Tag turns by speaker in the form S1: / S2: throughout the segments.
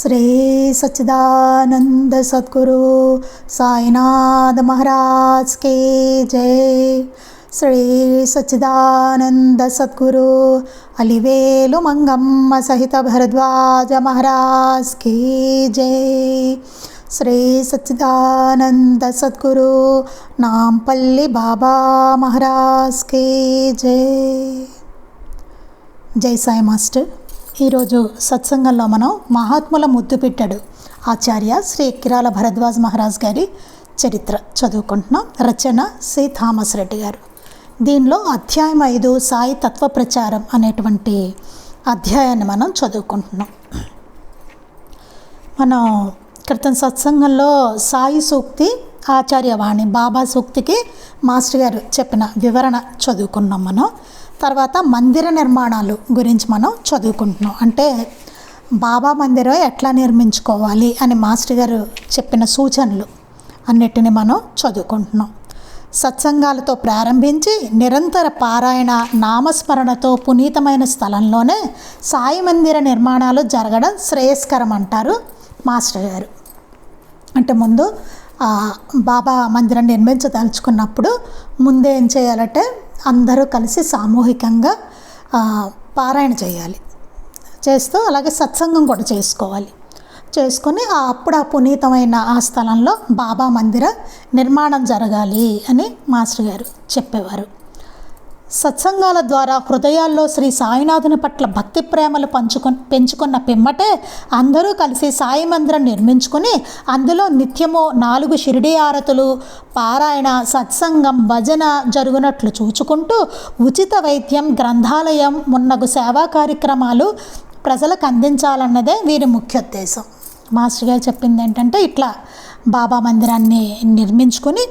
S1: శ్రీ సచ్చిదానంద సద్గురు సాయినాథ్ మహారాజ్ కి జై. శ్రీ సచ్చిదానంద సద్గురు అలివేలు మంగమ్మ సహిత భరద్వాజ మహారాజ్ కి జై. శ్రీ సచ్చిదానంద సద్గురు నాంపల్లి బాబా మహారాజ్ కి జై. జై సాయి మాస్టర్. ఈరోజు సత్సంగంలో మనం మహాత్ముల ముద్దుబిడ్డడు ఆచార్య శ్రీ కిరాల భరద్వాజ్ మహారాజ్ గారి చరిత్ర చదువుకుంటున్నాం. రచన శ్రీ థామస్ రెడ్డి గారు. దీనిలో అధ్యాయం 5 సాయి తత్వ ప్రచారం అనేటువంటి అధ్యాయాన్ని మనం చదువుకుంటున్నాం. మనం క్రితం సత్సంగంలో సాయి సూక్తి, ఆచార్యవాణి బాబా సూక్తికి మాస్టర్ గారు చెప్పిన వివరణ చదువుకున్నాం. మనం తర్వాత మందిర నిర్మాణాలు గురించి మనం చదువుకుంటున్నాం. అంటే బాబా మందిరం ఎట్లా నిర్మించుకోవాలి అని మాస్టర్ గారు చెప్పిన సూచనలు అన్నిటిని మనం చదువుకుంటున్నాం. సత్సంగాలతో ప్రారంభించి నిరంతర పారాయణ నామస్మరణతో పునీతమైన స్థలంలోనే సాయి మందిర నిర్మాణాలు జరగడం శ్రేయస్కరం అంటారు మాస్టర్ గారు. అంటే ముందు బాబా మందిరం నిర్మించదలుచుకున్నప్పుడు ముందే ఏం చేయాలంటే అందరూ కలిసి సామూహికంగా పారాయణ చేయాలి. చేస్తూ అలాగే సత్సంగం కూడా చేసుకొని అప్పుడు ఆ పునీతమైన ఆ స్థలంలో బాబా మందిర నిర్మాణం జరగాలి అని మాస్టర్ గారు చెప్పేవారు. సత్సంగాల ద్వారా హృదయాల్లో శ్రీ సాయినాథుని పట్ల భక్తి ప్రేమలు పెంచుకున్న పిమ్మటే అందరూ కలిసి సాయి మందిరం నిర్మించుకుని అందులో నిత్యము 4 షిరిడి ఆరతులు, పారాయణ, సత్సంగం, భజన జరుగునట్లు చూచుకుంటూ ఉచిత వైద్యం, గ్రంథాలయం మున్నగు సేవా కార్యక్రమాలు ప్రజలకు అందించాలన్నదే వీరి ముఖ్యోద్దేశం. మాస్టర్ గారు చెప్పింది ఏంటంటే ఇట్లా బాబా మందిరాన్ని నిర్మించుకొని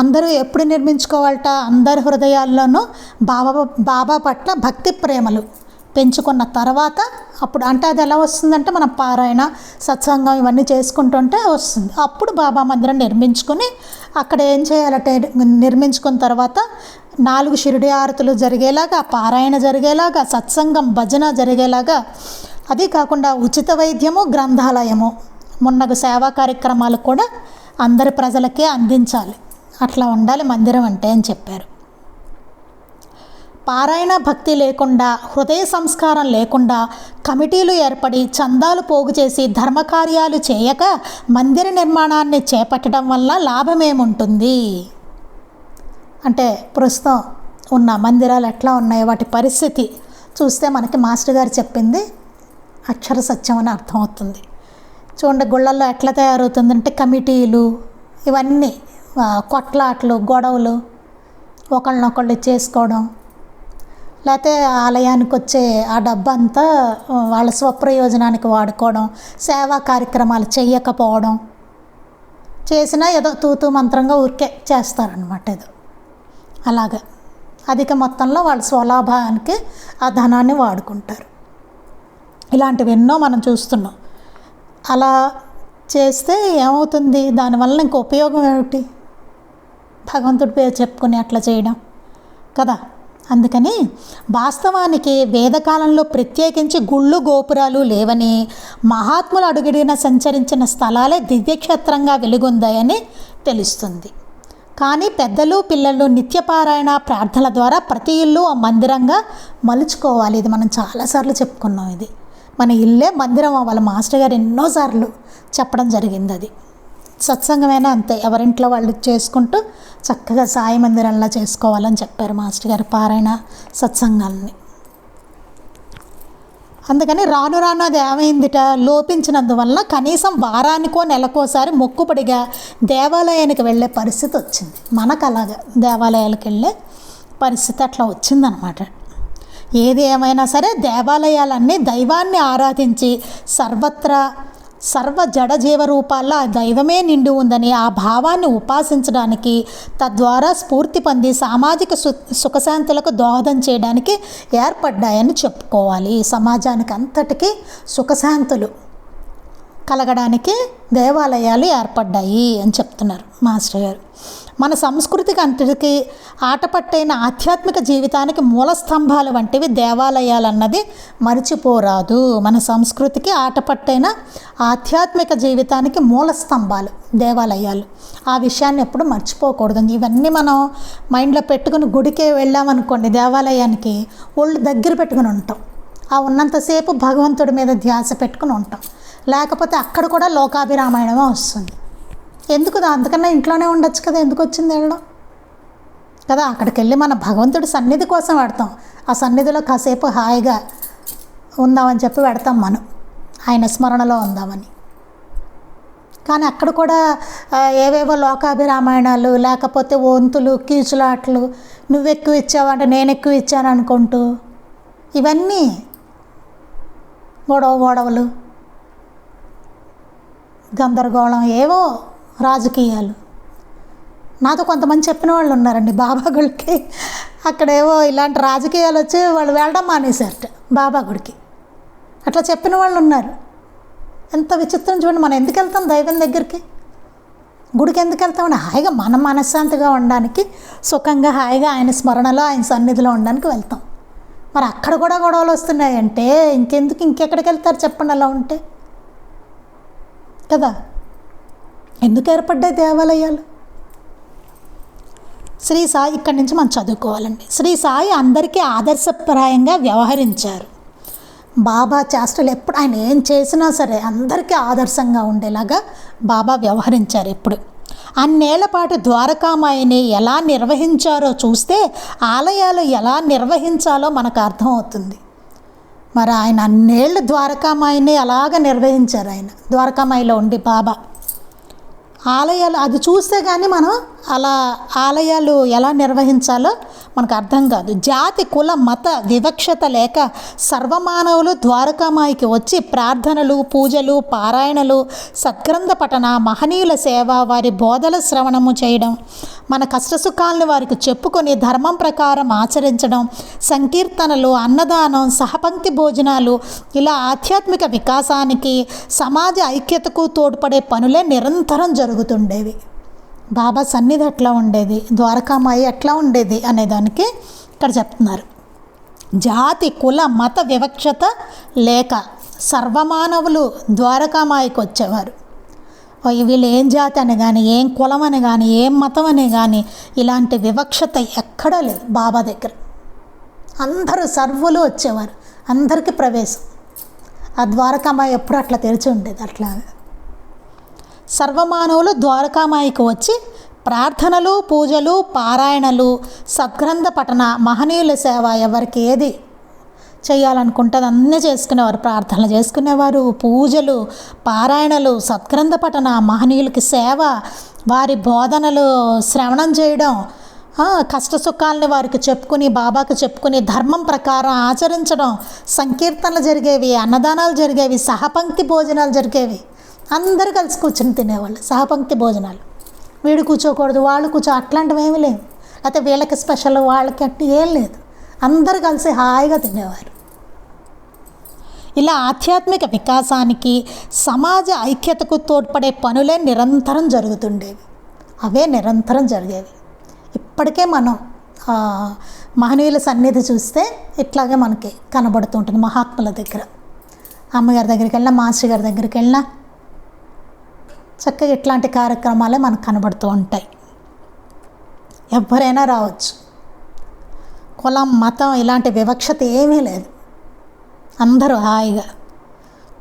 S1: అందరూ ఎప్పుడు నిర్మించుకోవాలట, అందరి హృదయాల్లోనూ బాబా పట్ల భక్తి ప్రేమలు పెంచుకున్న తర్వాత అప్పుడు అంటే అది ఎలా వస్తుందంటే మనం పారాయణ, సత్సంగం ఇవన్నీ చేసుకుంటుంటే వస్తుంది. అప్పుడు బాబా మందిరం నిర్మించుకొని అక్కడ ఏం చేయాలంటే నిర్మించుకున్న తర్వాత 4 షిరిడి ఆరతులు జరిగేలాగా, పారాయణ జరిగేలాగా, సత్సంగం భజన జరిగేలాగా, అది కాకుండా ఉచిత వైద్యము, గ్రంథాలయము మున్నగు సేవా కార్యక్రమాలు కూడా అందరి ప్రజలకే అందించాలి. అట్లా ఉండాలి మందిరం అంటే అని చెప్పారు. పారాయణ భక్తి లేకుండా, హృదయ సంస్కారం లేకుండా కమిటీలు ఏర్పడి చందాలు పోగు చేసి ధర్మకార్యాలు చేయక మందిర నిర్మాణాన్ని చేపట్టడం వల్ల లాభమేముంటుంది? అంటే ప్రస్తుతం ఉన్న మందిరాలు ఎట్లా ఉన్నాయో వాటి పరిస్థితి చూస్తే మనకి మాస్టర్ గారు చెప్పింది అక్షర సత్యం అని అర్థమవుతుంది. చూడండి గుళ్ళల్లో ఎట్లా తయారవుతుందంటే కమిటీలు ఇవన్నీ కొట్లాట్లు, గొడవలు, ఒకళ్ళనొకళ్ళు చేసుకోవడం, లేకపోతే ఆలయానికి వచ్చే ఆ డబ్బంతా వాళ్ళ స్వప్రయోజనానికి వాడుకోవడం, సేవా కార్యక్రమాలు చేయకపోవడం, చేసినా ఏదో తూతూ మంత్రంగా ఊరికే చేస్తారనమాట. ఏదో అలాగా అధిక మొత్తంలో వాళ్ళ స్వలాభానికి ఆ ధనాన్ని వాడుకుంటారు. ఇలాంటివి ఎన్నో మనం చూస్తున్నాం. అలా చేస్తే ఏమవుతుంది? దానివల్ల ఇంక ఉపయోగం ఏమిటి? భగవంతుడి పేరు చెప్పుకొని అట్లా చేయడం కదా. అందుకని వాస్తవానికి వేదకాలంలో ప్రత్యేకించి గుళ్ళు గోపురాలు లేవని, మహాత్ములు అడుగడిగిన సంచరించిన స్థలాలే దివ్యక్షేత్రంగా వెలుగొందాయని తెలుస్తుంది. కానీ పెద్దలు పిల్లలు నిత్యపారాయణ ప్రార్థనల ద్వారా ప్రతి ఇల్లు ఆ మందిరంగా మలుచుకోవాలి. ఇది మనం చాలాసార్లు చెప్పుకున్నాం. ఇది మన ఇల్లే మందిరం అవ్వాలి. మాస్టర్ గారు ఎన్నోసార్లు చెప్పడం జరిగింది. అది సత్సంగమైనా అంతే, ఎవరింట్లో వాళ్ళు చేసుకుంటూ చక్కగా సాయి మందిరంలా చేసుకోవాలని చెప్పారు మాస్టర్ గారు పారాయణ సత్సంగాల్ని. అందుకని రాను రాను అది ఏమైందిట, లోపించినందువలన కనీసం వారానికో నెలకోసారి మొక్కుబడిగా దేవాలయానికి వెళ్ళే పరిస్థితి వచ్చింది. మనకు అలాగా దేవాలయాలకు వెళ్ళే పరిస్థితి అట్లా వచ్చిందనమాట. ఏది ఏమైనా సరే దేవాలయాలన్నీ దైవాన్ని ఆరాధించి సర్వ జడ జీవ రూపాల్లో ఆ దైవమే నిండి ఉందని ఆ భావాన్ని ఉపాసించడానికి, తద్వారా స్ఫూర్తి పొంది సామాజిక సుఖశాంతులకు దోహదం చేయడానికి ఏర్పడ్డాయని చెప్పుకోవాలి. సమాజానికి అంతటికీ సుఖశాంతులు కలగడానికి దేవాలయాలు ఏర్పడ్డాయి అని చెప్తున్నారు మాస్టర్ గారు. మన సంస్కృతికి అంతటికి ఆటపట్టైన ఆధ్యాత్మిక జీవితానికి మూల స్తంభాలు వంటివి దేవాలయాలు అన్నది మరిచిపోరాదు. మన సంస్కృతికి ఆటపట్టైన ఆధ్యాత్మిక జీవితానికి మూల స్తంభాలు దేవాలయాలు. ఆ విషయాన్ని ఎప్పుడు మర్చిపోకూడదు. ఇవన్నీ మనం మైండ్లో పెట్టుకుని గుడికే వెళ్ళామనుకోండి, దేవాలయానికి ఒళ్ళు దగ్గర పెట్టుకుని ఉంటాం. ఆ ఉన్నంతసేపు భగవంతుడి మీద ధ్యాస పెట్టుకుని ఉంటాం. లేకపోతే అక్కడ కూడా లోకాభిరామాయణమే వస్తుంది. ఎందుకు? అందుకన్నా ఇంట్లోనే ఉండొచ్చు కదా, ఎందుకు వచ్చింది వెళ్ళడం కదా. అక్కడికి వెళ్ళి మన భగవంతుడి సన్నిధి కోసం పెడతాం. ఆ సన్నిధిలో కాసేపు హాయిగా ఉందామని చెప్పి పెడతాం మనం, ఆయన స్మరణలో ఉందామని. కానీ అక్కడ కూడా ఏవేవో లోకాభిరామాయణాలు, లేకపోతే వంతులు, కీచులాట్లు, నువ్వు ఎక్కువ ఇచ్చావంటే నేను ఎక్కువ ఇచ్చాను అనుకుంటూ ఇవన్నీ గొడవలు, గందరగోళం, ఏవో రాజకీయాలు. నాతో కొంతమంది చెప్పిన వాళ్ళు ఉన్నారండి, బాబా గుడికి అక్కడేవో ఇలాంటి రాజకీయాలు వచ్చి వాళ్ళు వెళ్ళడం మానేశారట బాబా గుడికి. అట్లా చెప్పిన వాళ్ళు ఉన్నారు. ఎంత విచిత్రం చూడండి. మనం ఎందుకు వెళ్తాం దైవం దగ్గరికి? గుడికి ఎందుకు వెళ్తామండి? హాయిగా మన మనశ్శాంతిగా ఉండడానికి, సుఖంగా హాయిగా ఆయన స్మరణలో ఆయన సన్నిధిలో ఉండడానికి వెళ్తాం. మరి అక్కడ కూడా గొడవలు వస్తున్నాయంటే ఇంకెక్కడికి వెళ్తారు చెప్పండి అలా ఉంటే కదా. ఎందుకు ఏర్పడ్డాయి దేవాలయాలు? శ్రీ సాయి ఇక్కడి నుంచి మనం చదువుకోవాలండి. శ్రీ సాయి అందరికీ ఆదర్శప్రాయంగా వ్యవహరించారు. బాబా చేష్టలు ఎప్పుడు ఆయన ఏం చేసినా సరే అందరికీ ఆదర్శంగా ఉండేలాగా బాబా వ్యవహరించారు. ఎప్పుడు అన్నేళ్ల పాటు ద్వారకామాయిని ఎలా నిర్వహించారో చూస్తే ఆలయాలు ఎలా నిర్వహించాలో మనకు అర్థమవుతుంది. మరి ఆయన అన్నేళ్ళు ద్వారకామాయిని అలాగ నిర్వహించారు. ఆయన ద్వారకామాయిలో ఉండి బాబా ఆలయాలు అది చూస్తే కానీ మనం అలా ఆలయాలు ఎలా నిర్వహించాలో మనకు అర్థం కాదు. జాతి కుల మత వివక్షత లేక సర్వమానవులు ద్వారకామాయికి వచ్చి ప్రార్థనలు, పూజలు, పారాయణలు, సద్గ్రంథ పఠన, మహనీయుల సేవ, వారి బోధల శ్రవణము చేయడం, మన కష్టసుఖాలను వారికి చెప్పుకొని ధర్మం ప్రకారం ఆచరించడం, సంకీర్తనలు, అన్నదానం, సహపంక్తి భోజనాలు, ఇలా ఆధ్యాత్మిక వికాసానికి సమాజ ఐక్యతకు తోడ్పడే పనులే నిరంతరం జరుగుతుండేవి. బాబా సన్నిధి ఎట్లా ఉండేది, ద్వారకామాయి ఎట్లా ఉండేది అనేదానికి ఇక్కడ చెప్తున్నారు. జాతి కుల మత వివక్షత లేక సర్వమానవులు ద్వారకామాయికి వచ్చేవారు. వీళ్ళు ఏం జాతి అని కానీ, ఏం కులం అని కానీ, ఏం మతం అని కానీ ఇలాంటి వివక్షత ఎక్కడా లేదు బాబా దగ్గర. అందరూ సర్వులు వచ్చేవారు, అందరికీ ప్రవేశం. ఆ ద్వారకామాయి ఎప్పుడు అట్లా తెరిచి ఉండేది. అట్లా సర్వమానవులు ద్వారకామాయికి వచ్చి ప్రార్థనలు, పూజలు, పారాయణలు, సద్గ్రంథ పఠన, మహనీయుల సేవ, ఎవరికి ఏది చేయాలనుకుంటే అన్నీ చేసుకునేవారు. ప్రార్థనలు చేసుకునేవారు, పూజలు, పారాయణలు, సద్గ్రంథ పఠన, మహనీయులకి సేవ, వారి బోధనలు శ్రవణం చేయడం, కష్టసుఖాలని వారికి చెప్పుకుని, బాబాకి చెప్పుకుని ధర్మం ప్రకారం ఆచరించడం, సంకీర్తనలు జరిగేవి, అన్నదానాలు జరిగేవి, సహపంక్తి భోజనాలు జరిగేవి. అందరూ కలిసి కూర్చొని తినేవాళ్ళు. సహపంక్తి భోజనాలు, వీడు కూర్చోకూడదు వాళ్ళు అట్లాంటివి ఏమీ లేవు. అయితే వీళ్ళకి స్పెషల్ వాళ్ళకి అట్లా ఏం లేదు. అందరూ కలిసి హాయిగా తినేవారు. ఇలా ఆధ్యాత్మిక వికాసానికి సమాజ ఐక్యతకు తోడ్పడే పనులే నిరంతరం జరుగుతుండేవి. అవే నిరంతరం జరిగేవి. ఇప్పటికే మనం మహనీయుల సన్నిధి చూస్తే ఇట్లాగే మనకి కనబడుతుంటుంది. మహాత్ముల దగ్గర, అమ్మగారి దగ్గరికి వెళ్ళినా, మాస్టర్ గారి దగ్గరికి వెళ్ళినా చక్కగా ఇట్లాంటి కార్యక్రమాలే మనకు కనబడుతూ ఉంటాయి. ఎవరైనా రావచ్చు. కులం, మతం ఇలాంటి వివక్షత ఏమీ లేదు. అందరూ హాయిగా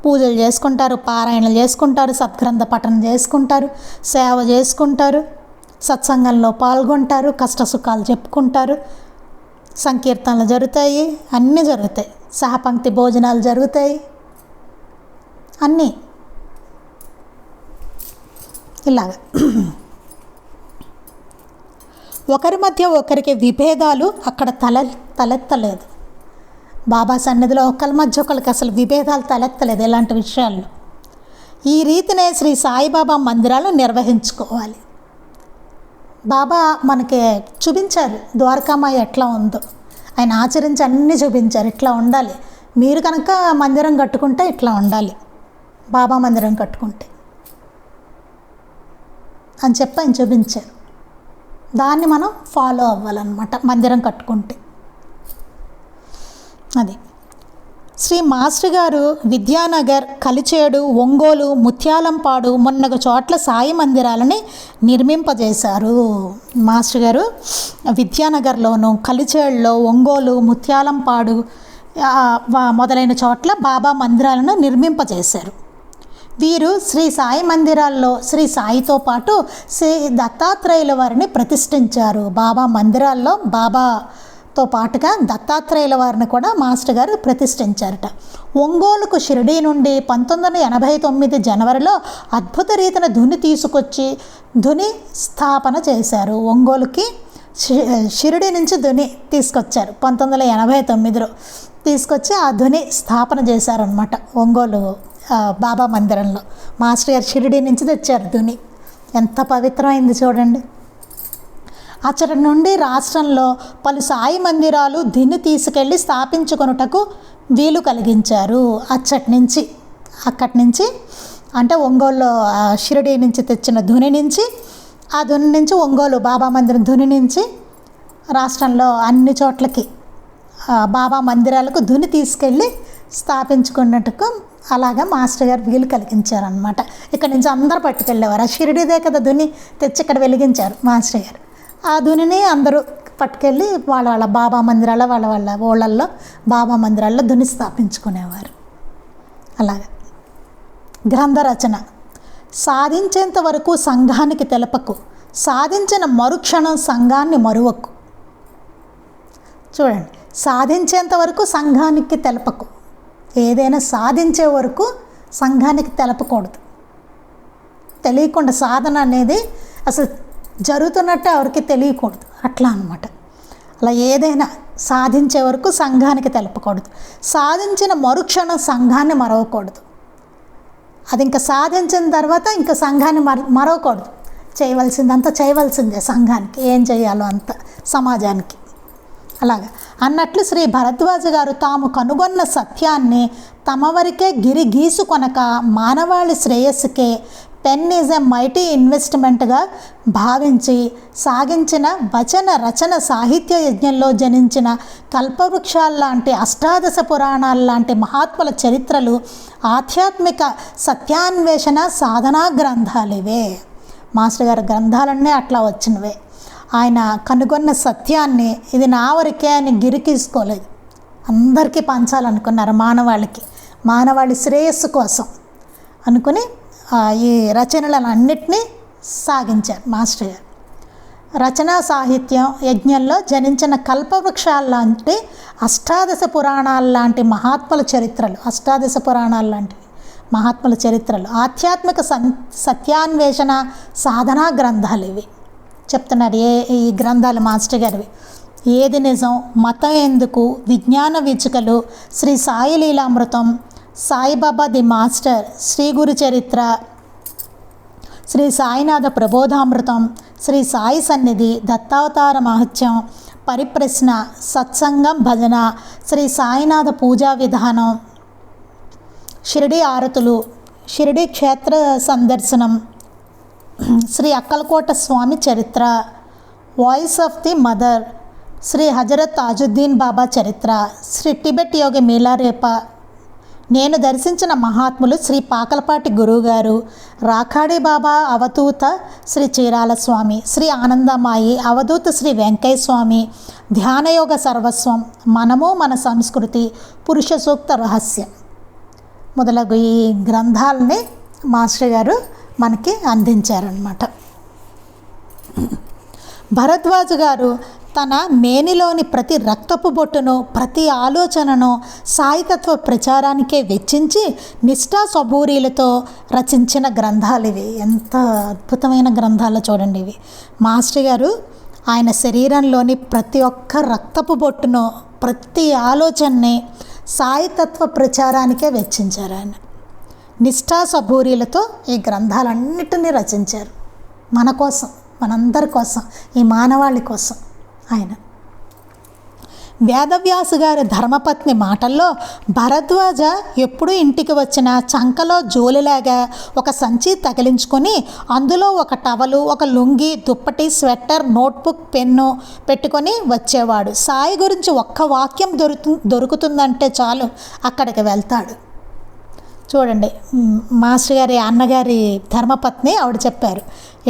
S1: పూజలు చేసుకుంటారు, పారాయణలు చేసుకుంటారు, సద్గ్రంథ పఠనం చేసుకుంటారు, సేవ చేసుకుంటారు, సత్సంగంలో పాల్గొంటారు, కష్టసుఖాలు చెప్పుకుంటారు, సంకీర్తనలు జరుగుతాయి, అన్నీ జరుగుతాయి, సహపంక్తి భోజనాలు జరుగుతాయి, అన్నీ ఇలాగా. ఒకరి మధ్య ఒకరికి విభేదాలు అక్కడ తలెత్తలేదు. బాబా సన్నిధిలో ఒకరి మధ్య ఒకరికి అసలు విభేదాలు తలెత్తలేదు ఇలాంటి విషయాల్లో. ఈ రీతినే శ్రీ సాయిబాబా మందిరాలు నిర్వహించుకోవాలి. బాబా మనకి చూపించారు ద్వారకామాయి ఎట్లా ఉందో. ఆయన ఆచరించి అన్నీ చూపించారు. ఇట్లా ఉండాలి, మీరు కనుక మందిరం కట్టుకుంటే ఇట్లా ఉండాలి, బాబా మందిరం కట్టుకుంటే అని చెప్పి ఆయన చూపించారు. దాన్ని మనం ఫాలో అవ్వాలన్నమాట మందిరం కట్టుకుంటే. అది శ్రీ మాస్టర్ గారు విద్యానగర్, కలిచేడు, ఒంగోలు, ముత్యాలంపాడు మొన్నగ చోట్ల సాయి మందిరాలని నిర్మింపజేశారు. మాస్టర్ గారు విద్యానగర్లోను, కలిచేడులో, ఒంగోలు, ముత్యాలంపాడు మొదలైన చోట్ల బాబా మందిరాలను నిర్మింపజేశారు. వీరు శ్రీ సాయి మందిరాల్లో శ్రీ సాయితో పాటు శ్రీ దత్తాత్రేయుల వారిని ప్రతిష్ఠించారు. బాబా మందిరాల్లో బాబాతో పాటుగా దత్తాత్రేయుల వారిని కూడా మాస్టర్ గారు ప్రతిష్ఠించారట. ఒంగోలుకు షిరిడీ నుండి 1989 జనవరిలో అద్భుత రీతిన ధుని తీసుకొచ్చి ధుని స్థాపన చేశారు. ఒంగోలుకి షిరిడీ నుంచి ధుని తీసుకొచ్చారు. 1989లో తీసుకొచ్చి ఆ ధుని స్థాపన చేశారనమాట. ఒంగోలు బాబా మందిరంలో మాస్టర్ గారు షిరిడీ నుంచి తెచ్చారు ధుని. ఎంత పవిత్రమైంది చూడండి. అచ్చటి నుండి రాష్ట్రంలో పలు సాయి మందిరాలు ధుని తీసుకెళ్ళి స్థాపించుకొనుటకు వీలు కలిగించారు. అక్కడి నుంచి అంటే ఒంగోలులో షిరిడీ నుంచి తెచ్చిన ధుని నుంచి, ఆ ధుని నుంచి ఒంగోలు బాబా మందిరం ధుని నుంచి రాష్ట్రంలో అన్ని చోట్లకి బాబా మందిరాలకు ధుని తీసుకెళ్ళి స్థాపించుకున్నట్టుకు అలాగా మాస్టర్ గారు వీలు కలిగించారనమాట. ఇక్కడ నుంచి అందరూ పట్టుకెళ్ళేవారు. ఆ షిరిడీదే కదా ధుని తెచ్చి ఇక్కడ వెలిగించారు మాస్టర్ గారు. ఆ ధునిని అందరూ పట్టుకెళ్ళి వాళ్ళ బాబా మందిరాల్లో వాళ్ళ ఊళ్ళల్లో బాబా మందిరాల్లో ధుని స్థాపించుకునేవారు. అలాగా గ్రంథ రచన. సాధించేంత వరకు సంఘానికి తెలపకు, సాధించిన మరుక్షణం సంఘాన్ని మరువకు. చూడండి, సాధించేంత వరకు సంఘానికి తెలపకు. ఏదైనా సాధించే వరకు సంఘానికి తెలపకూడదు. తెలియకుండా సాధన అనేది అసలు జరుగుతున్నట్టే ఎవరికి తెలియకూడదు. అట్లా అన్నమాట. అలా ఏదైనా సాధించే వరకు సంఘానికి తెలపకూడదు. సాధించిన మరుక్షణం సంఘాన్ని మరవకూడదు. అది ఇంకా సాధించిన తర్వాత ఇంకా సంఘాన్ని మరవకూడదు. చేయవలసిందంతా చేయవలసిందే సంఘానికి, ఏం చేయాలో అంత సమాజానికి. అలాగా అన్నట్లు శ్రీ భరద్వాజ గారు తాము కనుగొన్న సత్యాన్ని తమ వరకే గీసుకొనక మానవాళి శ్రేయస్సుకే పెన్ ఈజ్ ఎ మైటీ ఇన్వెస్ట్మెంట్గా భావించి సాగించిన వచన రచన సాహిత్య యజ్ఞంలో జనించిన కల్పవృక్షాల్లాంటి అష్టాదశ పురాణాల్లాంటి మహాత్ముల చరిత్రలు ఆధ్యాత్మిక సత్యాన్వేషణ సాధనా గ్రంథాలు ఇవే. మాస్టర్ గారి గ్రంథాలన్నీ అట్లా వచ్చినవే. ఆయన కనుగొన్న సత్యాన్ని ఇది నా వరకే అని గిరికీసుకోలేదు, అందరికీ పంచాలనుకున్నారు. మానవాళి శ్రేయస్సు కోసం అనుకుని ఈ రచనలను అన్నిటినీ సాగించారు మాస్టర్ గారు. రచనా సాహిత్యం యజ్ఞంలో జనించిన కల్పవృక్షాల లాంటి అష్టాదశ పురాణాల లాంటి మహాత్ముల చరిత్రలు, అష్టాదశ పురాణాల లాంటివి మహాత్ముల చరిత్రలు ఆధ్యాత్మిక సత్యాన్వేషణ సాధనా గ్రంథాలు ఇవి చెప్తున్నారు. ఈ గ్రంథాలు మాస్టర్ గారివి. ఏది నిజం, మతం ఎందుకు, విజ్ఞాన వీచికలు, శ్రీ సాయి లీలామృతం, సాయిబాబా ది మాస్టర్, శ్రీ గురు చరిత్ర, శ్రీ సాయినాథ ప్రబోధామృతం, శ్రీ సాయి సన్నిధి, దత్తావతార మహత్యం, పరిప్రశ్న, సత్సంగం భజన, శ్రీ సాయినాథ పూజా విధానం, షిరిడి ఆరతులు, షిరిడి క్షేత్ర సందర్శనం, శ్రీ అక్కలకోట స్వామి చరిత్ర, voice of the mother, Shri Hazrat Tajuddin Baba చరిత్ర, శ్రీ టిబెట్ యోగి మీలారేప, నేను దర్శించిన మహాత్ములు శ్రీ పాకలపాటి గురువుగారు, రాఖాడి బాబా అవధూత శ్రీ చీరాల స్వామి, శ్రీ ఆనందమాయి అవధూత శ్రీ వెంకయ్య స్వామి, ధ్యానయోగ సర్వస్వం, మనము మన సంస్కృతి, పురుష సూక్త రహస్యం మొదలగు ఈ గ్రంథాలని మాస్టర్ గారు మనకి అందించారన్నమాట. భరద్వాజ్ గారు తన మేనిలోని ప్రతి రక్తపు బొట్టును, ప్రతి ఆలోచనను సాయితత్వ ప్రచారానికే వెచ్చించి నిష్ఠా సబూరీలతో రచించిన గ్రంథాలు ఇవి. ఎంత అద్భుతమైన గ్రంథాలు చూడండి ఇవి. మాస్టర్ గారు ఆయన శరీరంలోని ప్రతి ఒక్క రక్తపు బొట్టును, ప్రతి ఆలోచనని సాయితత్వ ప్రచారానికే వెచ్చించారు. ఆయన నిష్ఠా సబూరీలతో ఈ గ్రంథాలన్నిటినీ రచించారు. మన కోసం, మనందరి కోసం, ఈ మానవాళి కోసం. ఆయన వేదవ్యాసు గారి ధర్మపత్ని మాటల్లో భరద్వాజ ఎప్పుడు ఇంటికి వచ్చినా చంకలో జోలిలాగా ఒక సంచి తగిలించుకొని అందులో ఒక టవలు, ఒక లుంగి, దుప్పటి, స్వెట్టర్, నోట్బుక్, పెన్ను పెట్టుకొని వచ్చేవాడు. సాయి గురించి ఒక్క వాక్యం దొరుకుతుందంటే చాలు అక్కడికి వెళ్తాడు. చూడండి, మాస్టర్ గారి అన్నగారి ధర్మపత్ని ఆవిడ చెప్పారు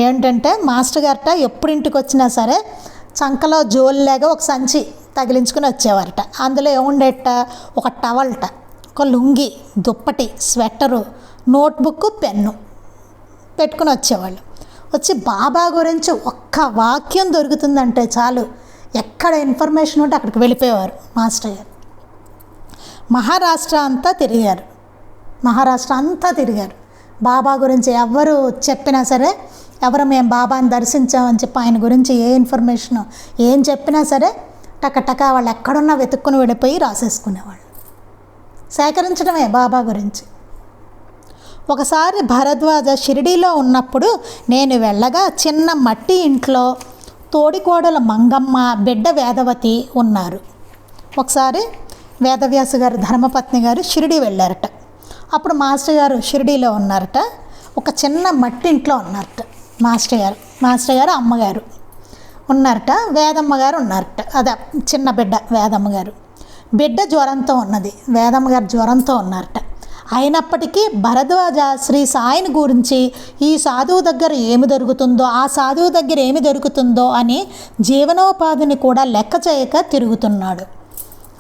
S1: ఏంటంటే, మాస్టర్ గారట ఎప్పుడు ఇంటికి వచ్చినా సరే చంకలో జోలిలాగా ఒక సంచి తగిలించుకుని వచ్చేవారట. అందులో ఏముండేట, ఒక టవల్ట, ఒక లుంగి, దుప్పటి, స్వెట్టరు, నోట్బుక్, పెన్ను పెట్టుకుని వచ్చేవాళ్ళు. వచ్చి బాబా గురించి ఒక్క వాక్యం దొరుకుతుందంటే చాలు ఎక్కడ ఇన్ఫర్మేషన్ ఉంటే అక్కడికి వెళ్ళిపోయేవారు మాస్టర్ గారు. మహారాష్ట్ర అంతా తిరిగారు. బాబా గురించి ఎవరు చెప్పినా సరే, ఎవరు మేము బాబాని దర్శించామని చెప్పి ఆయన గురించి ఏ ఇన్ఫర్మేషను ఏం చెప్పినా సరే టకటక వాళ్ళు ఎక్కడున్నా వెతుక్కుని వెళ్ళిపోయి రాసేసుకునేవాళ్ళు. సేకరించడమే బాబా గురించి. ఒకసారి భరద్వాజ షిరిడీలో ఉన్నప్పుడు నేను వెళ్ళగా చిన్న మట్టి ఇంట్లో తోడికోడల మంగమ్మ, బిడ్డ వేదవతి ఉన్నారు. ఒకసారి వేదవ్యాసు గారు ధర్మపత్ని గారు షిరిడీ వెళ్ళారట. అప్పుడు మాస్టర్ గారు షిరిడీలో ఉన్నారట. ఒక చిన్న మట్టి ఇంట్లో ఉన్నారట మాస్టర్ గారు అమ్మగారు ఉన్నారట. వేదమ్మ గారు ఉన్నారట. అదే చిన్న బిడ్డ వేదమ్మ గారు. బిడ్డ జ్వరంతో ఉన్నది. వేదమ్మ గారు జ్వరంతో ఉన్నారట. అయినప్పటికీ భరద్వాజ శ్రీ సాయిని గురించి ఈ సాధువు దగ్గర ఏమి దొరుకుతుందో, ఆ సాధువు దగ్గర ఏమి దొరుకుతుందో అని జీవనోపాధిని కూడా లెక్క చేయక తిరుగుతున్నాడు.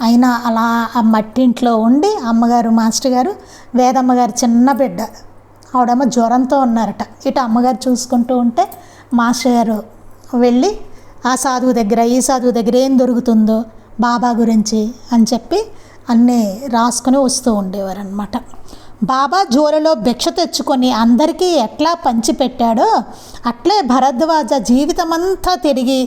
S1: అయినా అలా ఆ మట్టింట్లో ఉండి అమ్మగారు, మాస్టర్ గారు, వేదమ్మగారు చిన్న బిడ్డ, ఆవిడేమో జ్వరంతో ఉన్నారట. ఇటు అమ్మగారు చూసుకుంటూ ఉంటే మాస్టర్ గారు వెళ్ళి ఆ సాధువు దగ్గర, ఈ సాధువు దగ్గర ఏం దొరుకుతుందో బాబా గురించి అని చెప్పి అన్నీ రాసుకుని వస్తూ ఉండేవారు అన్నమాట. బాబా జోలలో భిక్ష తెచ్చుకొని అందరికీ ఎట్లా పంచిపెట్టాడో అట్లే భరద్వాజ జీవితమంతా తిరిగి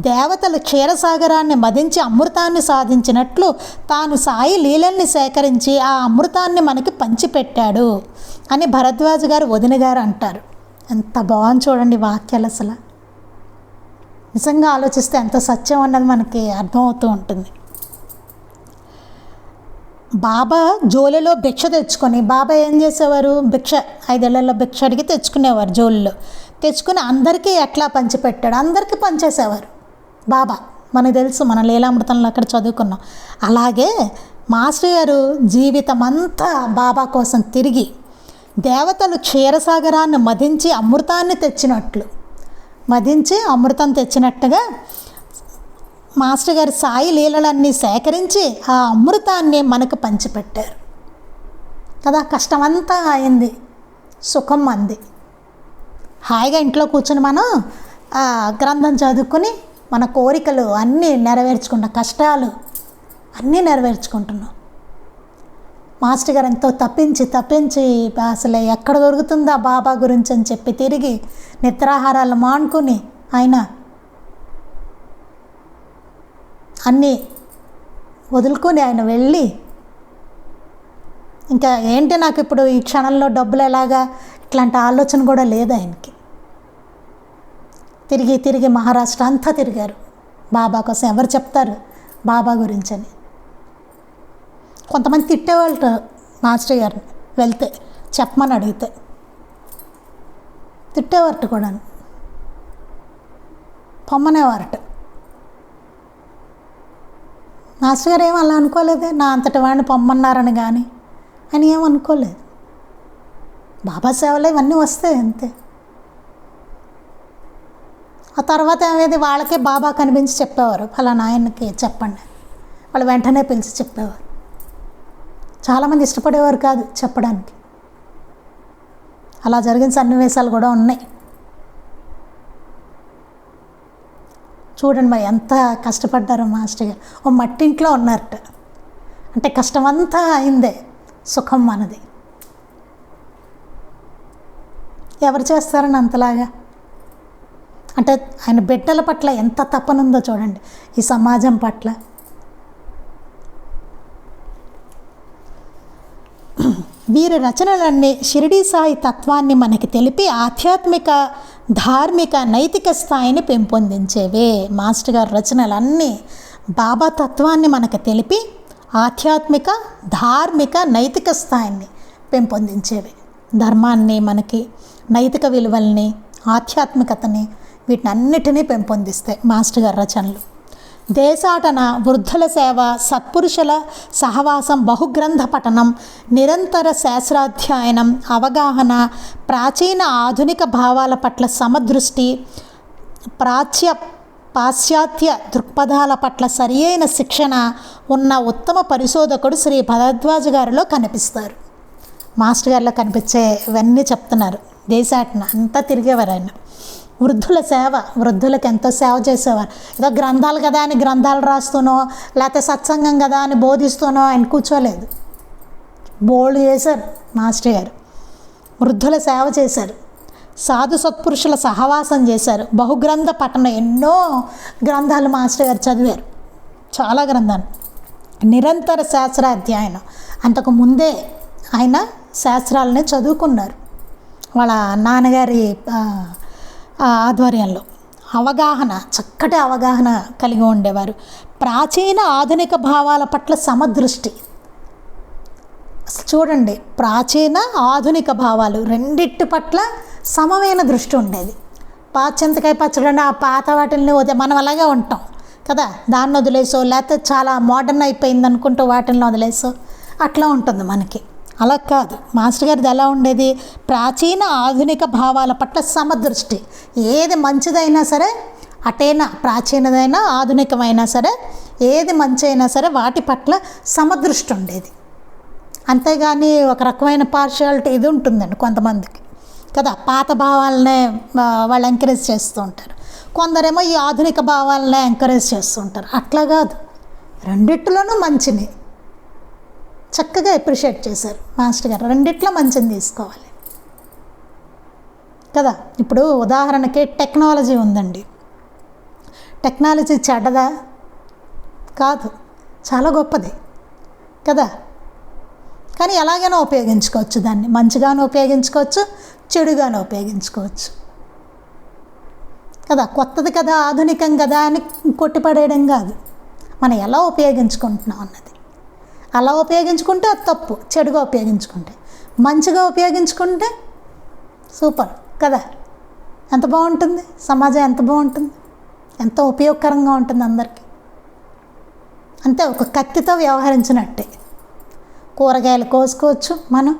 S1: దేవతల క్షీరసాగరాన్ని మదించి అమృతాన్ని సాధించినట్లు తాను సాయి లీలల్ని సేకరించి ఆ అమృతాన్ని మనకి పంచిపెట్టాడు అని భరద్వాజ గారు వదిన గారు అంటారు. ఎంత బాగుంది చూడండి వాక్యాలు. అసలు నిజంగా ఆలోచిస్తే ఎంత సత్యం అన్నది మనకి అర్థమవుతూ ఉంటుంది. బాబా జోలిలో భిక్ష తెచ్చుకొని, బాబా ఏం చేసేవారు, 5 ఏళ్లలో భిక్ష అడిగి తెచ్చుకునేవారు. జోలిలో తెచ్చుకుని అందరికీ ఎట్లా పంచిపెట్టాడు, అందరికీ పంచేసేవారు బాబా. మనకు తెలుసు, మన లీలామృతంలో అక్కడ చదువుకున్నాం. అలాగే మాస్టర్ గారు జీవితం అంతా బాబా కోసం తిరిగి దేవతలు క్షీరసాగరాన్ని మదించి అమృతం తెచ్చినట్టుగా మాస్టర్ గారు సాయి లీలలన్నీ సేకరించి ఆ అమృతాన్ని మనకు పంచిపెట్టారు కదా. కష్టమంతా అయింది, సుఖం అంది. హాయిగా ఇంట్లో కూర్చొని మనం ఆ గ్రంథం చదువుకుని మన కోరికలు అన్నీ నెరవేర్చుకుంటాం, కష్టాలు అన్నీ నెరవేర్చుకుంటున్నాం. మాస్టర్ గారు ఎంతో తప్పించి అసలు ఎక్కడ దొరుకుతుందా బాబా గురించి అని చెప్పి తిరిగి నిద్రాహారాలు మానుకుని ఆయన అన్నీ వదులుకొని ఆయన వెళ్ళి, ఇంకా ఏంటి నాకు ఇప్పుడు ఈ క్షణంలో డబ్బులు ఎలాగా, ఇట్లాంటి ఆలోచన కూడా లేదు ఆయనకి. తిరిగి మహారాష్ట్ర అంతా తిరిగారు బాబా కోసం. ఎవరు చెప్తారు బాబా గురించి అని. కొంతమంది తిట్టేవాళ్ళు మాస్టర్ గారిని వెళ్తే, చెప్పమని అడిగితే తిట్టేవారట కూడా, పొమ్మనేవారట. మాస్టర్ గారు ఏమో అలా అనుకోలేదే, నా అంతటి వాడిని పొమ్మన్నారని కానీ అని ఏమనుకోలేదు. బాబా సేవలు ఇవన్నీ వస్తాయి అంతే. ఆ తర్వాత ఏమేది వాళ్ళకే బాబా కనిపించి చెప్పేవారు, ఫలానా ఆయనకి చెప్పండి. వాళ్ళు వెంటనే పిలిచి చెప్పేవారు. చాలామంది ఇష్టపడేవారు కాదు చెప్పడానికి. అలా జరిగిన సన్నివేశాలు కూడా ఉన్నాయి. చూడండి మరి ఎంత కష్టపడ్డారో మాస్టర్ గారు. ఓ మట్టింట్లో ఉన్నారట. అంటే కష్టమంతా అయిందే, సుఖం మనది. ఎవరు చేస్తారని అంతలాగా. అంటే ఆయన బిడ్డల పట్ల ఎంత తపనుందో చూడండి, ఈ సమాజం పట్ల. వీరి రచనలన్నీ షిరిడీ సాయి తత్వాన్ని మనకి తెలిపి ఆధ్యాత్మిక, ధార్మిక, నైతిక స్థాయిని పెంపొందించేవే. మాస్టర్ గారి రచనలన్నీ బాబా తత్వాన్ని మనకు తెలిపి ఆధ్యాత్మిక, ధార్మిక, నైతిక స్థాయిని పెంపొందించేవి. ధర్మాన్ని, మనకి నైతిక విలువల్ని, ఆధ్యాత్మికతని, వీటినన్నిటినీ పెంపొందిస్తాయి మాస్టర్ గారి రచనలు. దేశాటన, వృద్ధుల సేవ, సత్పురుషుల సహవాసం, బహుగ్రంథ పఠనం, నిరంతర శాస్త్రాధ్యయనం, అవగాహన, ప్రాచీన ఆధునిక భావాల పట్ల సమదృష్టి, పాశ్చాత్య దృక్పథాల పట్ల సరియైన శిక్షణ ఉన్న ఉత్తమ పరిశోధకుడు శ్రీ భరద్వాజ గారిలో కనిపిస్తారు. మాస్టర్ గారిలో కనిపించే ఇవన్నీ చెప్తున్నారు. దేశాటన అంతా తిరిగేవారు ఆయన. వృద్ధుల సేవ, వృద్ధులకు ఎంతో సేవ చేసేవారు. ఏదో గ్రంథాలు కదా అని గ్రంథాలు రాస్తూనో, లేకపోతే సత్సంగం కదా అని బోధిస్తూనో ఆయన కూర్చోలేదు. బోల్డ్ చేశారు మాస్టర్ గారు. వృద్ధుల సేవ చేశారు, సాధు సత్పురుషుల సహవాసం చేశారు, బహుగ్రంథ పఠనం, ఎన్నో గ్రంథాలు మాస్టర్ గారు చదివారు, చాలా గ్రంథాలు. నిరంతర శాస్త్ర అధ్యయనం, అంతకు ముందే ఆయన శాస్త్రాలనే చదువుకున్నారు వాళ్ళ నాన్నగారి ఆధ్వర్యంలో. అవగాహన, చక్కటి అవగాహన కలిగి ఉండేవారు. ప్రాచీన ఆధునిక భావాల పట్ల సమదృష్టి. అసలు చూడండి, ప్రాచీన ఆధునిక భావాలు రెండిటి పట్ల సమమైన దృష్టి ఉండేది. చింతకాయ పచ్చడి ఆ పాత వాటిని మనం అలాగే ఉంటాం కదా, దాన్ని వదిలేసో, లేకపోతే చాలా మోడర్న్ అయిపోయింది అనుకుంటూ వాటిని వదిలేసో అట్లా ఉంటుంది మనకి. అలా కాదు, మాస్టర్ గారిది ఎలా ఉండేది, ప్రాచీన ఆధునిక భావాల పట్ల సమదృష్టి. ఏది మంచిదైనా సరే అటైనా, ప్రాచీనదైనా ఆధునికమైనా సరే, ఏది మంచి అయినా సరే వాటి పట్ల సమదృష్టి ఉండేది. అంతేగాని ఒక రకమైన పార్షియాలిటీ ఇది ఉంటుందండి కొంతమందికి కదా, పాత భావాలనే వాళ్ళు ఎంకరేజ్ చేస్తూ ఉంటారు. కొందరేమో ఈ ఆధునిక భావాలనే ఎంకరేజ్ చేస్తూ ఉంటారు. అట్లా కాదు, రెండిట్లోనూ మంచిని చక్కగా అప్రిషియేట్ చేశారు మాస్టర్ గారు. రెండిట్లో మంచిని తీసుకోవాలి కదా. ఇప్పుడు ఉదాహరణకి టెక్నాలజీ ఉందండి. టెక్నాలజీ చెడ్డదా? కాదు, చాలా గొప్పది కదా. కానీ ఎలాగైనా ఉపయోగించుకోవచ్చు, దాన్ని మంచిగానే ఉపయోగించుకోవచ్చు, చెడుగానే ఉపయోగించుకోవచ్చు కదా. కొత్తది కదా, ఆధునికం కదా అని కొట్టిపడేయడం కాదు, మనం ఎలా ఉపయోగించుకుంటున్నాం అన్నది. అలా ఉపయోగించుకుంటే అది తప్పు, చెడుగా ఉపయోగించుకుంటే. మంచిగా ఉపయోగించుకుంటే సూపర్ కదా. ఎంత బాగుంటుంది సమాజం, ఎంత బాగుంటుంది, ఎంతో ఉపయోగకరంగా ఉంటుంది అందరికీ. అంతే, ఒక కత్తితో వ్యవహరించినట్టే. కూరగాయలు కోసుకోవచ్చు మనం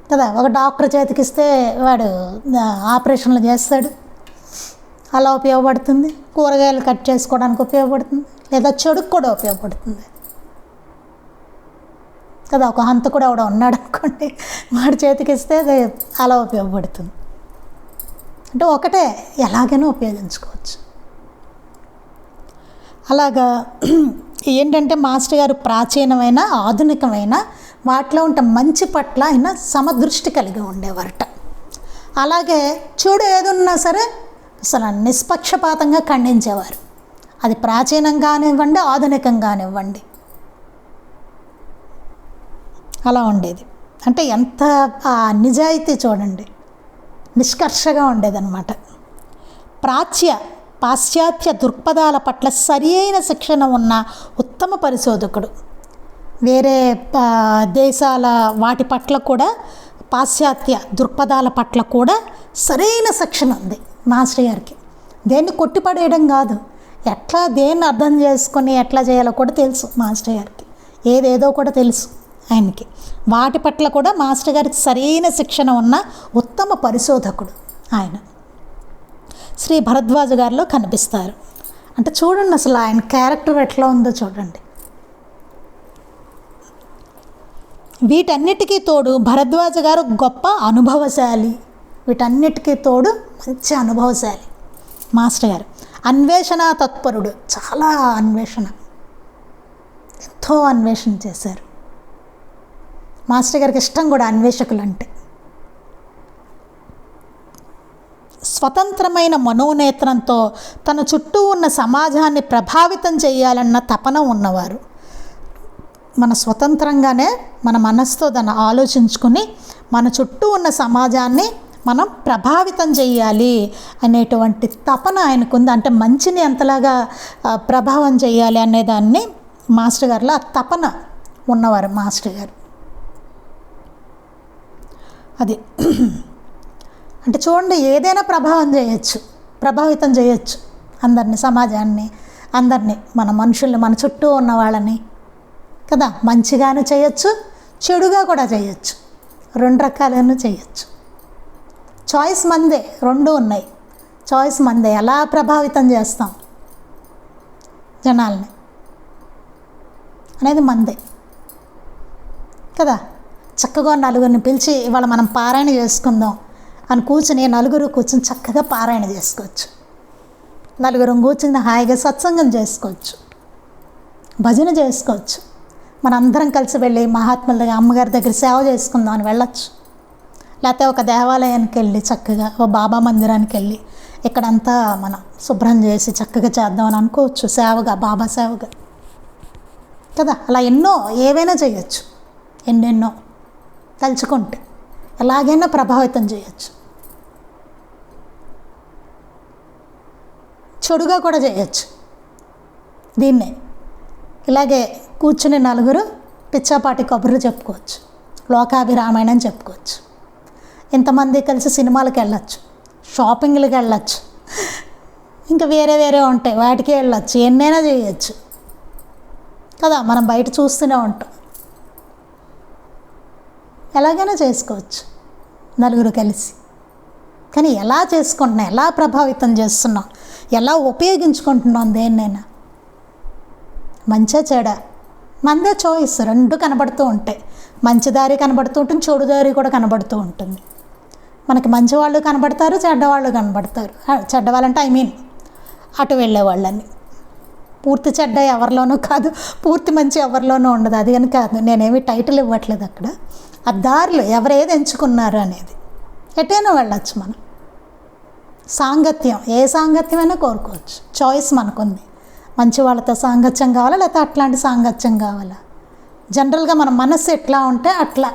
S1: కదా, ఒక డాక్టర్ చేతికిస్తే వాడు ఆపరేషన్లు చేస్తాడు, అలా ఉపయోగపడుతుంది. కూరగాయలు కట్ చేసుకోవడానికి ఉపయోగపడుతుంది, లేదా చెడుకు కూడా ఉపయోగపడుతుంది కదా. ఒక హంతకుడు కూడా ఉన్నాడు అనుకోండి, వాడి చేతికిస్తే అది అలా ఉపయోగపడుతుంది. అంటే ఒకటే, ఎలాగైనా ఉపయోగించుకోవచ్చు. అలాగా ఏంటంటే మాస్టర్ గారు ప్రాచీనమైన, ఆధునికమైన వాటిలో ఉంటే మంచి పట్ల ఆయన సమదృష్టి కలిగి ఉండేవారట. అలాగే చెడు ఏదున్నా సరే అసలు నిష్పక్షపాతంగా ఖండించేవారు. అది ప్రాచీనం కానివ్వండి, ఆధునికం కానివ్వండి, అలా ఉండేది. అంటే ఎంత నిజాయితీ చూడండి, నిష్కర్షగా ఉండేదన్నమాట. పాశ్చాత్య దృక్పథాల పట్ల సరి అయిన శిక్షణ ఉన్న ఉత్తమ పరిశోధకుడు. వేరే దేశాల వాటి పట్ల కూడా, పాశ్చాత్య దృక్పథాల పట్ల కూడా సరైన శిక్షణ ఉంది మాస్టర్ గారికి. దేన్ని కొట్టిపడేయడం కాదు, ఎట్లా దేన్ని అర్థం చేసుకొని ఎట్లా చేయాలో కూడా తెలుసు మాస్టర్ గారికి. ఏదేదో కూడా తెలుసు ఆయనకి. వాటి పట్ల కూడా మాస్టర్ గారికి సరైన శిక్షణ ఉన్న ఉత్తమ పరిశోధకుడు ఆయన. శ్రీ భరద్వాజ గారిలో కనిపిస్తారు. అంటే చూడండి అసలు ఆయన క్యారెక్టర్ ఎట్లా ఉందో చూడండి. వీటన్నిటికీ తోడు భరద్వాజ గారు గొప్ప అనుభవశాలి. వీటన్నిటికీ తోడు మంచి అనుభవశాలి మాస్టర్ గారు. అన్వేషణ తత్పరుడు, చాలా అన్వేషణ, ఎంతో అన్వేషణ చేశారు. మాస్టర్ గారికి ఇష్టం కూడా అన్వేషకులు అంటే. స్వతంత్రమైన మనోనేత్రంతో తన చుట్టూ ఉన్న సమాజాన్ని ప్రభావితం చేయాలన్న తపన ఉన్నవారు. మన స్వతంత్రంగానే మన మనసుతో దాన్ని ఆలోచించుకుని మన చుట్టూ ఉన్న సమాజాన్ని మనం ప్రభావితం చేయాలి అనేటువంటి తపన ఆయనకుంది. అంటే మంచిని ఎంతలాగా ప్రభావం చేయాలి అనేదాన్ని మాస్టర్ గారిలో ఆ తపన ఉన్నవారు మాస్టర్ గారు. అది అంటే చూడండి, ఏదైనా ప్రభావితం చేయొచ్చు అందరినీ, సమాజాన్ని, అందరినీ, మన మనుషుల్ని, మన చుట్టూ ఉన్న వాళ్ళని కదా. మంచిగాను చేయొచ్చు, చెడుగా కూడా చేయొచ్చు, 2 రకాలను చేయొచ్చు. చాయిస్ మందే, 2 ఉన్నాయి. చాయిస్ మందే. ఎలా ప్రభావితం చేస్తాం జనాల్ని అనేది మందే కదా. చక్కగా నలుగురిని పిలిచి ఇవాళ మనం పారాయణ చేసుకుందాం అని కూర్చుని నలుగురు కూర్చుని చక్కగా పారాయణ చేసుకోవచ్చు. నలుగురు కూర్చుని హాయిగా సత్సంగం చేసుకోవచ్చు, భజన చేసుకోవచ్చు. మనందరం కలిసి వెళ్ళి మహాత్ముల దగ్గర, అమ్మగారి దగ్గర సేవ చేసుకుందాం అని వెళ్ళచ్చు. లేకపోతే ఒక దేవాలయానికి వెళ్ళి చక్కగా ఓ బాబా మందిరానికి వెళ్ళి ఇక్కడంతా మనం శుభ్రం చేసి చక్కగా చేద్దామని అనుకోవచ్చు, సేవగా, బాబా సేవగా కదా. అలా ఏవైనా చేయొచ్చు, ఎన్నెన్నో తలుచుకుంటే ఎలాగైనా ప్రభావితం చేయొచ్చు. చెడుగా కూడా చేయొచ్చు. దీన్నే ఇలాగే కూర్చుని నలుగురు పిచ్చాపాటి కబుర్లు చెప్పుకోవచ్చు, లోకాభిరామాయణం చెప్పుకోవచ్చు. ఇంతమంది కలిసి సినిమాలకు వెళ్ళచ్చు, షాపింగ్లకు వెళ్ళచ్చు, ఇంకా వేరే ఉంటాయి వాటికి వెళ్ళచ్చు, ఎన్నైనా చేయొచ్చు కదా. మనం బయట చూస్తూనే ఉంటాం. ఎలాగైనా చేసుకోవచ్చు నలుగురు కలిసి. కానీ ఎలా చేసుకుంటున్నాం, ఎలా ప్రభావితం చేస్తున్నాం, ఎలా ఉపయోగించుకుంటున్నాం దేన్నైనా, మంచిగా చెడా, మందే చాయిస్. 2 కనబడుతూ ఉంటాయి. మంచి దారి కనబడుతూ ఉంటుంది, చెడు దారి కూడా కనబడుతూ ఉంటుంది. మనకి మంచి వాళ్ళు కనబడతారు, చెడ్డవాళ్ళు కనబడతారు. చెడ్డవాళ్ళంటే అటు వెళ్ళేవాళ్ళని. పూర్తి చెడ్డ ఎవరిలోనూ కాదు, పూర్తి మంచి ఎవరిలోనూ ఉండదు. అది అని కాదు, నేనేమి టైటిల్ ఇవ్వట్లేదు అక్కడ. ఆ దారిలో ఎవరు ఏది ఎంచుకున్నారు అనేది. ఎటైనా వెళ్ళచ్చు మనం. సాంగత్యం, ఏ సాంగత్యమైనా కోరుకోవచ్చు. చాయిస్ మనకుంది. మంచి వాళ్ళతో సాంగత్యం కావాలా, లేకపోతే అట్లాంటి సాంగత్యం కావాలా. జనరల్గా మన మనస్సు ఎట్లా ఉంటే అట్లా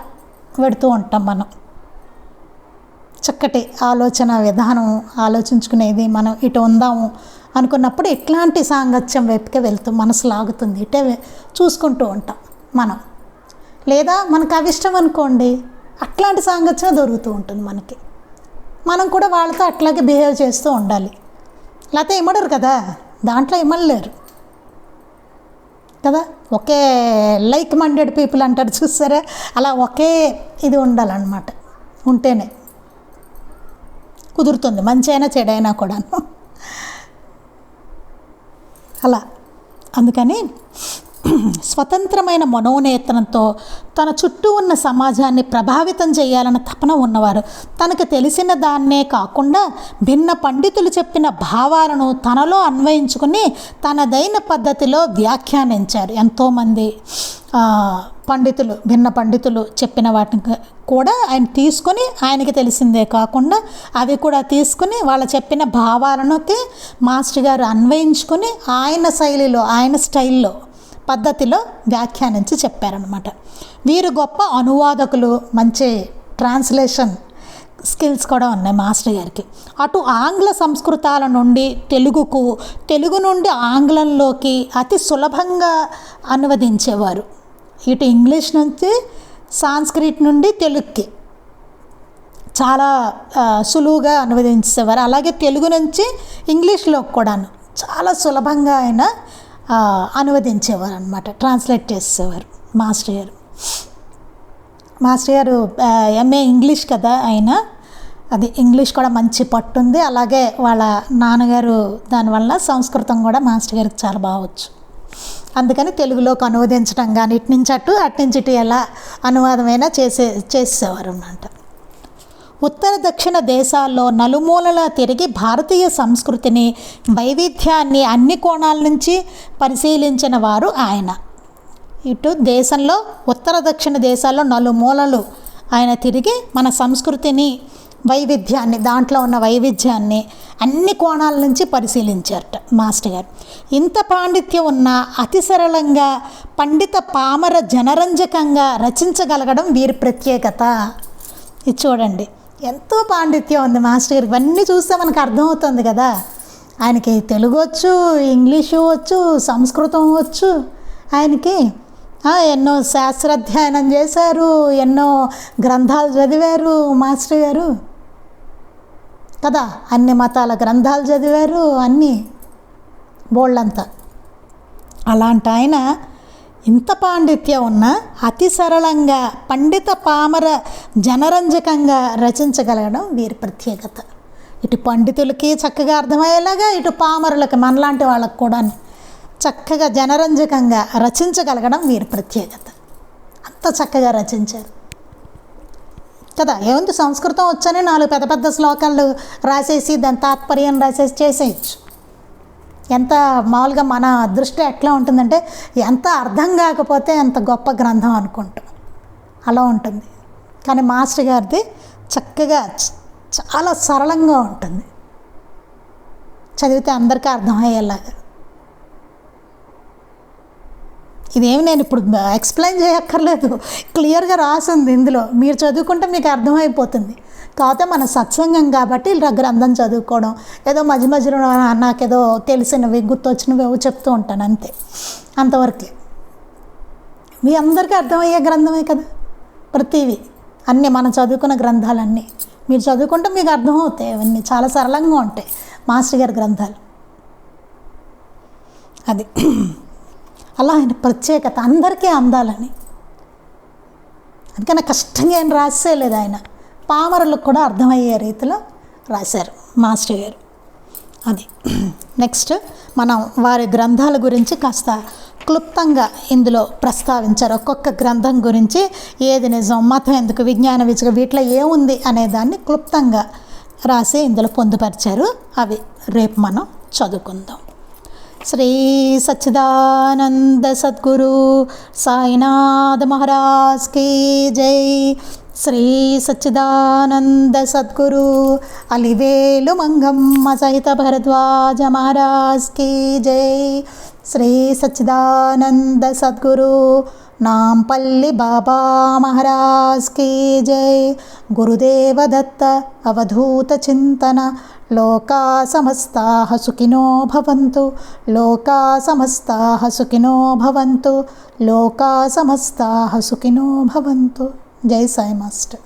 S1: పెడుతూ ఉంటాం మనం. చక్కటి ఆలోచన విధానం, ఆలోచించుకునేది, మనం ఇటు ఉందాము అనుకున్నప్పుడు ఇట్లాంటి సాంగత్యం వైపుకే వెళ్తూ మనసు లాగుతుంది, ఇటే చూసుకుంటూ ఉంటాం మనం. లేదా మనకు అవిష్టం అనుకోండి, అట్లాంటి సాంగత్యం దొరుకుతూ ఉంటుంది మనకి. మనం కూడా వాళ్ళతో అట్లాగే బిహేవ్ చేస్తూ ఉండాలి. లేకపోతే ఇమ్మడరు కదా, దాంట్లో ఇమ్మడలేరు కదా. ఒకే లైక్ మైండెడ్ పీపుల్ అంటారు చూసారా, అలా ఒకే ఇది ఉండాలన్నమాట. ఉంటేనే కుదురుతుంది, మంచి అయినా చెడైనా కూడాను అలా. అందుకని స్వతంత్రమైన మనోనేతనంతో తన చుట్టూ ఉన్న సమాజాన్ని ప్రభావితం చేయాలన్న తపన ఉన్నవారు. తనకు తెలిసిన దాన్నే కాకుండా భిన్న పండితులు చెప్పిన భావాలను తనలో అన్వయించుకుని తనదైన పద్ధతిలో వ్యాఖ్యానించారు. ఎంతోమంది పండితులు, భిన్న పండితులు చెప్పిన వాటిని కూడా ఆయన తీసుకొని, ఆయనకి తెలిసిందే కాకుండా అవి కూడా తీసుకుని వాళ్ళ చెప్పిన భావాలకి మాస్టర్ గారు అన్వయించుకొని ఆయన శైలిలో, ఆయన స్టైల్లో, పద్ధతిలో వ్యాఖ్యానించి చెప్పారనమాట. వీరు గొప్ప అనువాదకులు, మంచి ట్రాన్స్లేషన్ స్కిల్స్ కూడా ఉన్నాయి మాస్టర్ గారికి. అటు ఆంగ్ల సంస్కృతాల నుండి తెలుగుకు, తెలుగు నుండి ఆంగ్లంలోకి అతి సులభంగా అనువదించేవారు. ఇటు ఇంగ్లీష్ నుంచి సాంస్క్రిట్ నుండి తెలుగుకి చాలా సులువుగా అనువదించేవారు. అలాగే తెలుగు నుంచి ఇంగ్లీష్లోకి కూడాను చాలా సులభంగా ఆయన అనువదించేవారు అనమాట, ట్రాన్స్లేట్ చేసేవారు మాస్టర్ గారు. మాస్టర్ గారు ఎంఏ ఇంగ్లీష్ కదా ఆయన, అది ఇంగ్లీష్ కూడా మంచి పట్టుంది. అలాగే వాళ్ళ నాన్నగారు దానివల్ల సంస్కృతం కూడా మాస్టర్ గారికి చాలా బాగొచ్చు. అందుకని తెలుగులోకి అనువదించడం కానీ ఇటు నుంచి అటు నుంచి ఇటు ఎలా అనువాదమైనా చేసేవారు అన్నమాట. ఉత్తర దక్షిణ దేశాల్లో నలుమూలలా తిరిగి భారతీయ సంస్కృతిని, వైవిధ్యాన్ని అన్ని కోణాల నుంచి పరిశీలించిన వారు ఆయన. ఇటు దేశంలో ఉత్తర దక్షిణ దేశాల్లో నలుమూలలు ఆయన తిరిగి మన సంస్కృతిని, వైవిధ్యాన్ని, దాంట్లో ఉన్న వైవిధ్యాన్ని అన్ని కోణాల నుంచి పరిశీలించారట మాస్టర్ గారు. ఇంత పాండిత్యం ఉన్న అతి సరళంగా, పండిత పామర జనరంజకంగా రచించగలగడం వీరి ప్రత్యేకత. ఇది చూడండి, ఎంతో పాండిత్యం ఉంది మాస్టర్ గారికి. ఇవన్నీ చూస్తే మనకు అర్థమవుతుంది కదా. ఆయనకి తెలుగు వచ్చు, ఇంగ్లీషు వచ్చు, సంస్కృతం వచ్చు. ఆయనకి ఎన్నో శాస్త్రాధ్యయనం చేశారు, ఎన్నో గ్రంథాలు చదివారు మాస్టర్ గారు కదా. అన్ని మతాల గ్రంథాలు చదివారు, అన్నీ బోళ్ళంతా. అలాంటి ఆయన ఇంత పాండిత్యం ఉన్న అతి సరళంగా పండిత పామర జనరంజకంగా రచించగలగడం వీరి ప్రత్యేకత. ఇటు పండితులకి చక్కగా అర్థమయ్యేలాగా, ఇటు పామరులకి మనలాంటి వాళ్ళకు కూడా చక్కగా జనరంజకంగా రచించగలగడం వీరి ప్రత్యేకత. అంత చక్కగా రచించారు కదా. ఏముంది, సంస్కృతం వచ్చని 4 పెద్ద పెద్ద శ్లోకాలు రాసేసి దాని తాత్పర్యం రాసేసి చేసేయచ్చు. ఎంత మామూలుగా మన దృష్టి ఎట్లా ఉంటుందంటే ఎంత అర్థం కాకపోతే ఎంత గొప్ప గ్రంథం అనుకుంటాం, అలా ఉంటుంది. కానీ మాస్టర్ గారిది చక్కగా చాలా సరళంగా ఉంటుంది, చదివితే అందరికీ అర్థమయ్యేలాగా. ఇదేమి నేను ఇప్పుడు ఎక్స్ప్లెయిన్ చేయక్కర్లేదు, క్లియర్గా రాసింది ఇందులో. మీరు చదువుకుంటే మీకు అర్థమైపోతుంది. కాకపోతే మన సత్సంగం కాబట్టి ఇలా గ్రంథం చదువుకోవడం, ఏదో మధ్య మధ్యలో నాకేదో తెలిసినవి గుర్తొచ్చినవి ఏవో చెప్తూ ఉంటాను, అంతే, అంతవరకే. మీ అందరికీ అర్థమయ్యే గ్రంథమే కదా ప్రతివి. అన్నీ మనం చదువుకున్న గ్రంథాలన్నీ మీరు చదువుకుంటే మీకు అర్థమవుతాయి. అవన్నీ చాలా సరళంగా ఉంటాయి మాస్టర్ గారి గ్రంథాలు. అది అలా ఆయన ప్రత్యేకత, అందరికీ అందాలని. అందుకని కష్టంగా ఆయన రాసేయలేదు, ఆయన పామరులకు కూడా అర్థమయ్యే రీతిలో రాశారు మాస్టర్ గారు. అది నెక్స్ట్ మనం వారి గ్రంథాల గురించి కాస్త క్లుప్తంగా ఇందులో ప్రస్తావించారు. ఒక్కొక్క గ్రంథం గురించి ఏది నిజం, మతం ఎందుకు, విజ్ఞాన విజయ, వీటిలో ఏముంది అనే దాన్ని క్లుప్తంగా రాసి ఇందులో పొందుపరిచారు. అవి రేపు మనం చదువుకుందాం. శ్రీ సచ్చిదానంద సద్గురు సాయినాథ్ మహారాజ్ కీ జై. శ్రీ సచ్చిదానంద సద్గురు అలివేలు మంగమ్మ సహిత భరద్వాజ మహారాజ్ కీ జై. శ్రీ సచ్చిదానంద సద్గురు నాంపల్లి బాబా మహారాజ్ కీ జై. గురుదేవ దత్త అవధూత చింతన. లోకా సమస్తాః సుఖినో భవంతు. లోకా సమస్తాః సుఖినో భవంతు. లోకా సమస్తాః సుఖినో భవంతు. జై సాయి మాస్టర్.